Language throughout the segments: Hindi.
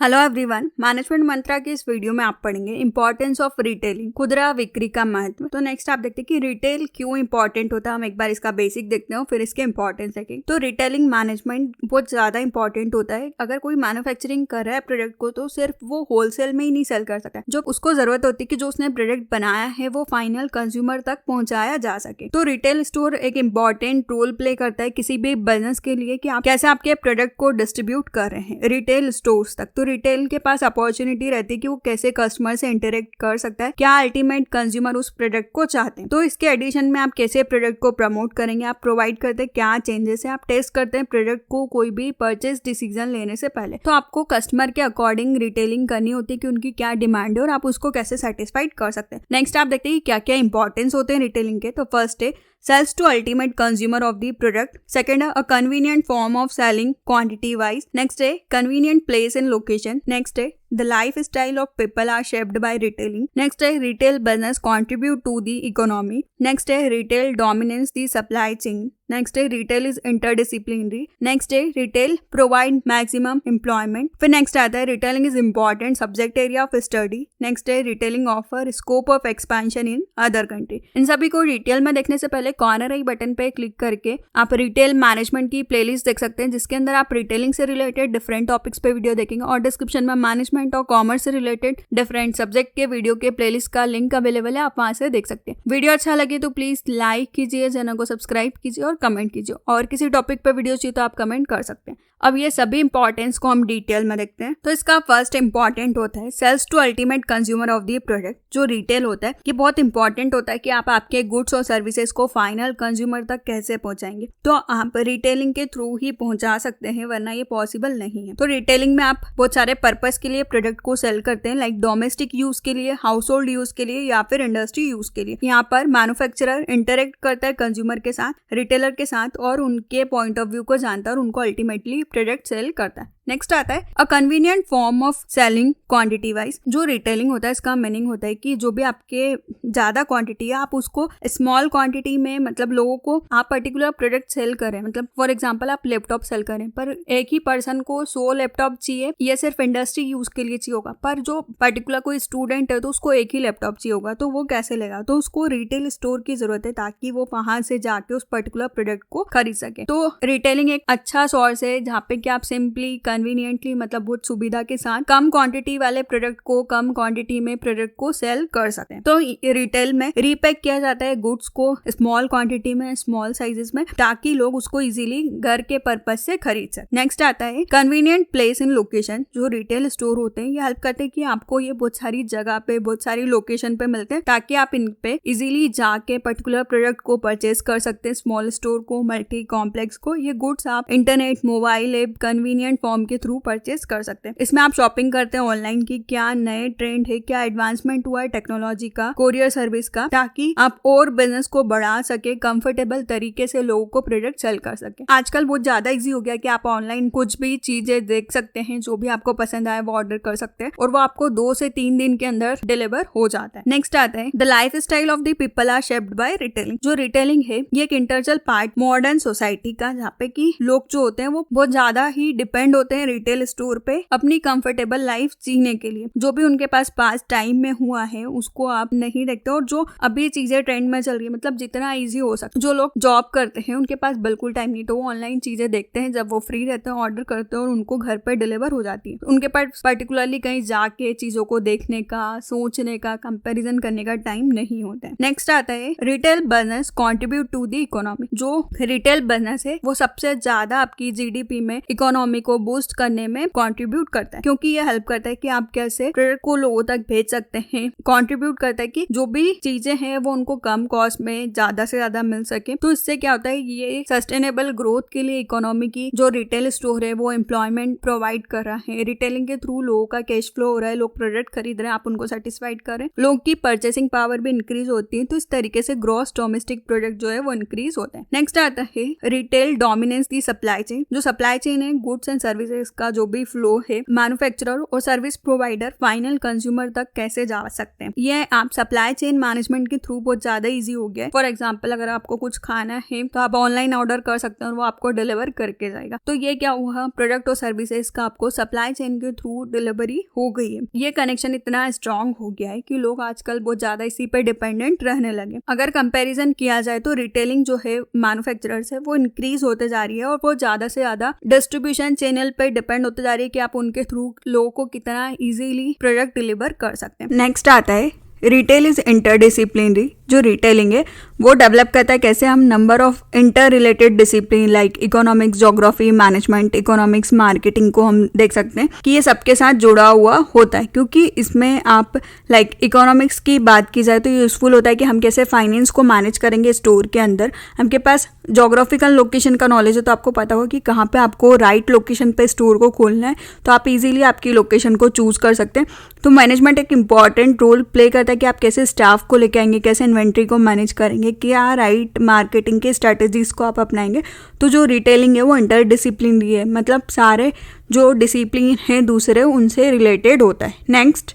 हेलो एवरीवन, मैनेजमेंट मंत्रा के इस वीडियो में आप पढ़ेंगे इंपॉर्टेंस ऑफ रिटेलिंग, खुदरा बिक्री का महत्व। तो नेक्स्ट आप देखते हैं कि रिटेल क्यों इंपॉर्टेंट होता है। हम एक बार इसका बेसिक देखते हैं फिर इसके इंपॉर्टेंस देखेंगे। तो रिटेलिंग मैनेजमेंट बहुत ज्यादा इंपॉर्टेंट होता है। अगर कोई मैन्युफैक्चरिंग कर रहा है प्रोडक्ट को तो सिर्फ वो होलसेल में ही नहीं सेल कर सकता, जो उसको जरूरत होती है कि जो उसने प्रोडक्ट बनाया है वो फाइनल कंज्यूमर तक पहुंचाया जा सके। तो रिटेल स्टोर एक इम्पॉर्टेंट रोल प्ले करता है किसी भी बिजनेस के लिए कि आप कैसे आपके प्रोडक्ट को डिस्ट्रीब्यूट कर रहे हैं रिटेल स्टोर्स तक। तो रिटेल के पास अपॉर्चुनिटी रहती है कि वो कैसे कस्टमर से इंटरेक्ट कर सकता है, क्या अल्टीमेट कंज्यूमर उस प्रोडक्ट को चाहते हैं। तो इसके एडिशन में आप कैसे प्रोडक्ट को प्रमोट करेंगे, आप प्रोवाइड करते हैं क्या चेंजेस है, आप टेस्ट करते हैं प्रोडक्ट को कोई भी परचेज डिसीजन लेने से पहले। तो आपको कस्टमर के अकॉर्डिंग रिटेलिंग करनी होती है कि उनकी क्या डिमांड है और आप उसको कैसे सेटिस्फाइड कर सकते हैं। नेक्स्ट आप देखते हैं कि क्या क्या इंपॉर्टेंस होते हैं रिटेलिंग के। तो फर्स्ट है sells to ultimate consumer of the product. Second, a convenient form of selling quantity wise. Next, a convenient place and location. Next, the lifestyle of people are shaped by retailing. Next, retail business contribute to the economy. Next, retail dominates the supply chain. Next, retail is interdisciplinary. Next, retail provide maximum employment. फिर next आता है retailing is important subject area of study. Next, retailing offer scope of expansion in other country. इन सभी को डिटेल में देखने से पहले कॉर्नर आई बटन पे क्लिक करके आप रिटेल मैनेजमेंट की प्लेलिस्ट देख सकते हैं, जिसके अंदर आप रिटेलिंग से रिलेटेड डिफरेंट टॉपिक्स पे वीडियो देखेंगे और डिस्क्रिप्शन में मैनेजमेंट और कॉमर्स से रिलेटेड डिफरेंट सब्जेक्ट के वीडियो के प्लेलिस्ट का लिंक अवेलेबल है, आप वहां से देख सकते हैं। वीडियो अच्छा लगे तो प्लीज लाइक कीजिए, चैनल को सब्सक्राइब कीजिए और कमेंट कीजिए, और किसी टॉपिक पे वीडियो चाहिए तो आप कमेंट कर सकते हैं। अब ये सभी इंपॉर्टेंस को हम डिटेल में देखते हैं। तो इसका फर्स्ट इंपॉर्टेंट होता है sales to ultimate consumer of the product. जो रिटेल होता है ये बहुत इंपॉर्टेंट होता है कि आप आपके गुड्स और सर्विसेज को फाइनल कंज्यूमर तक कैसे पहुंचाएंगे। तो आप रिटेलिंग के थ्रू ही पहुंचा सकते हैं, वरना ये पॉसिबल नहीं है। तो रिटेलिंग में आप बहुत सारे पर्पस के लिए प्रोडक्ट को सेल करते हैं, लाइक डोमेस्टिक यूज के लिए, हाउस होल्ड यूज के लिए या फिर इंडस्ट्री यूज के लिए। यहाँ पर मैन्युफैक्चरर इंटरेक्ट करता है कंज्यूमर के साथ, रिटेलर के साथ, और उनके पॉइंट ऑफ व्यू को जानता है और उनको अल्टीमेटली प्रोडक्ट सेल करता है। नेक्स्ट आता है a convenient form of selling quantity wise. जो रिटेलिंग होता है इसका मीनिंग होता है कि जो भी आपके ज्यादा क्वांटिटी है आप उसको स्मॉल क्वांटिटी में, मतलब लोगों को आप पर्टिकुलर प्रोडक्ट सेल करें। मतलब फॉर एग्जांपल आप लैपटॉप सेल करें पर एक ही पर्सन को 100 लैपटॉप चाहिए, ये सिर्फ इंडस्ट्री यूज के लिए चाहिए होगा, पर जो पर्टिकुलर कोई स्टूडेंट है तो उसको एक ही लैपटॉप चाहिए होगा, तो वो कैसे लेगा। तो उसको रिटेल स्टोर की जरूरत है ताकि वो वहां से जाके उस पर्टिकुलर प्रोडक्ट को खरीद सके। तो रिटेलिंग एक अच्छा सोर्स है जहाँ पे कि आप सिंपली कन्वीनियंटली, मतलब बहुत सुविधा के साथ कम क्वांटिटी वाले प्रोडक्ट को कम क्वांटिटी में प्रोडक्ट को सेल कर सकते हैं। तो रिटेल में रीपैक किया जाता है गुड्स को स्मॉल क्वांटिटी में, स्मॉल साइजेस में, ताकि लोग उसको इजीली घर के पर्पज से खरीद सके। नेक्स्ट आता है कन्वीनियंट प्लेस इन लोकेशन। जो रिटेल स्टोर होते हैं ये हेल्प करते हैं कि आपको ये बहुत सारी जगह पे, बहुत सारी लोकेशन पे मिलते हैं, ताकि आप इन पे इजीली जाके पर्टिकुलर प्रोडक्ट को परचेज कर सकते हैं। स्मॉल स्टोर को, मल्टी कॉम्प्लेक्स को, ये गुड्स आप internet, mobile app, convenient form के थ्रू परचेज कर सकते हैं। इसमें आप शॉपिंग करते हैं ऑनलाइन की क्या नए ट्रेंड है, क्या एडवांसमेंट हुआ है टेक्नोलॉजी का, कोरियर सर्विस का, ताकि आप और बिजनेस को बढ़ा सके, कंफर्टेबल तरीके से लोगों को प्रोडक्ट सेल कर सके। आजकल बहुत ज्यादा इजी हो गया कि आप ऑनलाइन कुछ भी चीजें देख सकते हैं, जो भी आपको पसंद आए वो ऑर्डर कर सकते हैं और वो आपको 2 से 3 दिन के अंदर डिलीवर हो जाता है। नेक्स्ट आता है the lifestyle of the people are shaped by retailing. जो रिटेलिंग है ये एक इंटरनल पार्ट मॉडर्न सोसाइटी का, जहाँ पे कि लोग जो होते हैं वो बहुत ज्यादा ही डिपेंड होते हैं रिटेल स्टोर पे अपनी कंफर्टेबल लाइफ जीने के लिए। जो भी उनके पास पास टाइम में हुआ है उसको आप नहीं देखते, और जो अभी चीजें ट्रेंड में चल रही है, मतलब जितना इजी हो सके। जो लोग जॉब करते हैं उनके पास बिल्कुल टाइम नहीं, तो वो ऑनलाइन चीजें देखते हैं, जब वो फ्री रहते हैं ऑर्डर करते हैं और उनको घर पर डिलीवर हो जाती है। उनके पास पर्टिकुलरली कहीं जाके चीजों को देखने का, सोचने का, कंपैरिजन करने का टाइम नहीं होता है। नेक्स्ट आता है retail business contribute to the economy. जो रिटेल बिजनेस है वो सबसे ज्यादा आपकी जीडीपी में, इकोनॉमी को बूस्ट करने में कंट्रीब्यूट करता है, क्योंकि ये हेल्प करता है कि आप कैसे प्रोडक्ट को लोगों तक भेज सकते हैं। कंट्रीब्यूट करता है कि जो भी चीजें हैं वो उनको कम कॉस्ट में ज्यादा से ज्यादा मिल सके। तो इससे क्या होता है, ये सस्टेनेबल ग्रोथ के लिए इकोनॉमी की जो रिटेल स्टोर है वो एम्प्लॉयमेंट प्रोवाइड कर रहा है। रिटेलिंग के थ्रू लोगों का कैश फ्लो हो रहा है, लोग प्रोडक्ट खरीद रहे हैं, आप उनको सेटिस्फाइड कर रहे हैं, लोगों की परचेसिंग पावर भी इंक्रीज होती है। तो इस तरीके से ग्रॉस डोमेस्टिक प्रोडक्ट जो है वो इंक्रीज होता है। नेक्स्ट आता है रिटेल डोमिनेंस दी सप्लाई चेन। जो सप्लाई चेन है गुड्स एंड सर्विसेज सर्विसेज का जो भी फ्लो है मैन्युफैक्चरर और सर्विस प्रोवाइडर फाइनल कंज्यूमर तक कैसे जा सकते हैं। ये आप सप्लाई चेन मैनेजमेंट के थ्रू बहुत ज्यादा इजी हो गया है। फॉर एग्जाम्पल अगर आपको कुछ खाना है तो आप ऑनलाइन ऑर्डर कर सकते हैं और वो आपको डिलीवर करके जाएगा। तो ये क्या हुआ, प्रोडक्ट और सर्विसेज का आपको सप्लाई चेन के थ्रू डिलीवरी हो गई है। ये कनेक्शन इतना स्ट्रांग हो गया है कि लोग आजकल बहुत ज्यादा इसी पे डिपेंडेंट रहने लगे। अगर कंपैरिजन किया जाए तो रिटेलिंग जो है मैन्युफैक्चरर्स है वो इंक्रीज होते जा रही है और वो ज्यादा से ज्यादा डिस्ट्रीब्यूशन चैनल पे डिपेंड होते जा रही है कि आप उनके थ्रू लोगों को कितना इजीली प्रोडक्ट डिलीवर कर सकते हैं। नेक्स्ट आता है रिटेल इज इंटरडिसिप्लिनरी। जो रिटेलिंग है वो डेवलप करता है कैसे हम number of inter related discipline like economics, geography, management, economics, marketing को हम देख सकते हैं कि ये सबके साथ जुड़ा हुआ होता है, क्योंकि इसमें आप लाइक इकोनॉमिक्स की बात की जाए तो यूजफुल होता है कि हम कैसे फाइनेंस को मैनेज करेंगे स्टोर के अंदर। हमके पास जोग्राफिकल लोकेशन का नॉलेज है तो आपको पता होगा कि कहाँ पे आपको राइट लोकेशन पे स्टोर को खोलना है, तो आप इजीली आपकी लोकेशन को चूज कर सकते हैं। तो मैनेजमेंट एक इंपॉर्टेंट रोल प्ले करता है कि आप कैसे स्टाफ को लेके आएंगे, कैसे इन्वेंट्री को मैनेज करेंगे, क्या राइट मार्केटिंग के स्ट्रेटेजीज को आप अपनाएंगे। तो जो रिटेलिंग है वो इंटर डिसिप्लिनरी है, मतलब सारे जो डिसिप्लिन है दूसरे उनसे रिलेटेड होता है। नेक्स्ट,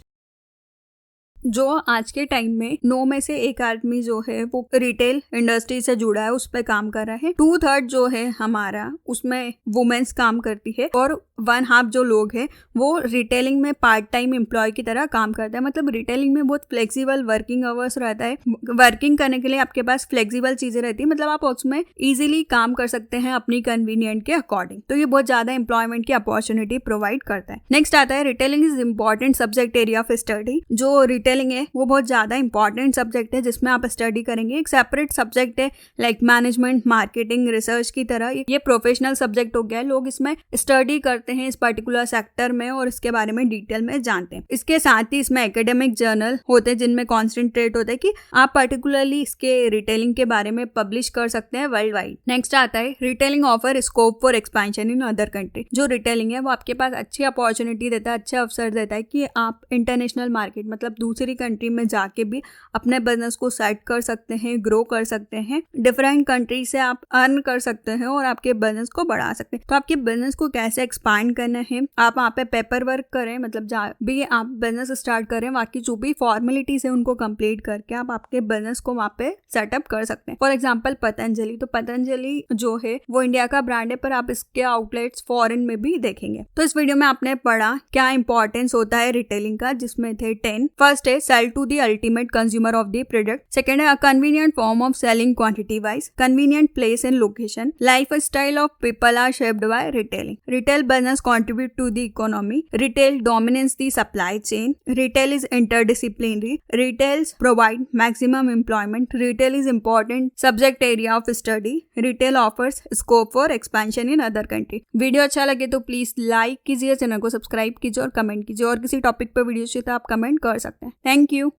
जो आज के टाइम में 9 में से 1 आदमी जो है वो रिटेल इंडस्ट्री से जुड़ा है, उस पर काम कर रहा है। 2/3 जो है हमारा उसमें वुमेन्स काम करती है और 1/2 जो लोग हैं वो रिटेलिंग में पार्ट टाइम एम्प्लॉय की तरह काम करते हैं। मतलब रिटेलिंग में बहुत फ्लेक्सिबल वर्किंग आवर्स रहता है। वर्किंग करने के लिए आपके पास फ्लेक्सिबल चीजें रहती है, मतलब आप उसमें इजीली काम कर सकते हैं अपनी कन्वीनियंट के अकॉर्डिंग। तो ये बहुत ज्यादा एम्प्लॉयमेंट की अपॉर्चुनिटी प्रोवाइड करता है। नेक्स्ट आता है retailing is important subject area of study. जो रिटेलिंग है वो बहुत ज्यादा इंपॉर्टेंट सब्जेक्ट है जिसमें आप स्टडी करेंगे। एक सेपरेट सब्जेक्ट है लाइक मैनेजमेंट, मार्केटिंग, रिसर्च की तरह। ये प्रोफेशनल सब्जेक्ट हो गया है। लोग इसमें स्टडी करते हैं इस पर्टिकुलर सेक्टर में और इसके बारे में डिटेल में जानते हैं। इसके साथ ही इसमें एकेडमिक जर्नल होते हैं जिनमें कॉन्सेंट्रेट होता है कि आप पर्टिकुलरली इसके रिटेलिंग के बारे में पब्लिश कर सकते हैं वर्ल्ड वाइड। नेक्स्ट आता है retailing offer scope for expansion in other country. जो रिटेलिंग है वो आपके पास अच्छी अपॉर्चुनिटी देता है, अच्छा अवसर देता है कि आप इंटरनेशनल मार्केट मतलब दूसरी कंट्री में जाके भी अपने बिजनेस को सेट कर सकते हैं, ग्रो कर सकते हैं। डिफरेंट कंट्री से आप अर्न कर सकते हैं और आपके बिजनेस को बढ़ा सकते हैं। तो आपके बिजनेस को कैसे एक्सपांड करना है, आप वहाँ पे पेपर वर्क करें, मतलब जहाँ भी आप बिजनेस स्टार्ट करें बाकी जो भी फॉर्मेलिटीज है उनको कंप्लीट करके आप आपके बिजनेस को वहाँ पे सेटअप कर सकते हैं। फॉर एग्जाम्पल पतंजलि, तो पतंजलि जो है वो इंडिया का ब्रांड है पर आप इसके आउटलेट्स फॉरेन में भी देखेंगे। तो इस वीडियो में आपने पढ़ा क्या इंपॉर्टेंस होता है रिटेलिंग का, जिसमें थे 10। फर्स्ट है cell to the ultimate consumer of the product. Second, a convenient form of selling quantity wise. Convenient place and location. Lifestyle of people are shaped by retailing. Retail business contribute to the economy. Retail dominates the supply chain. Retail is interdisciplinary. Retails provide maximum employment. Retail is important subject area of study. Retail offers scope for expansion in other country. Video अच्छा लगे तो प्लीज लाइक कीजिए, चैनल को सब्सक्राइब कीजिए और कमेंट कीजिए। और किसी टॉपिक पर वीडियो चाहिए तो आप कमेंट कर सकते हैं। Thank you.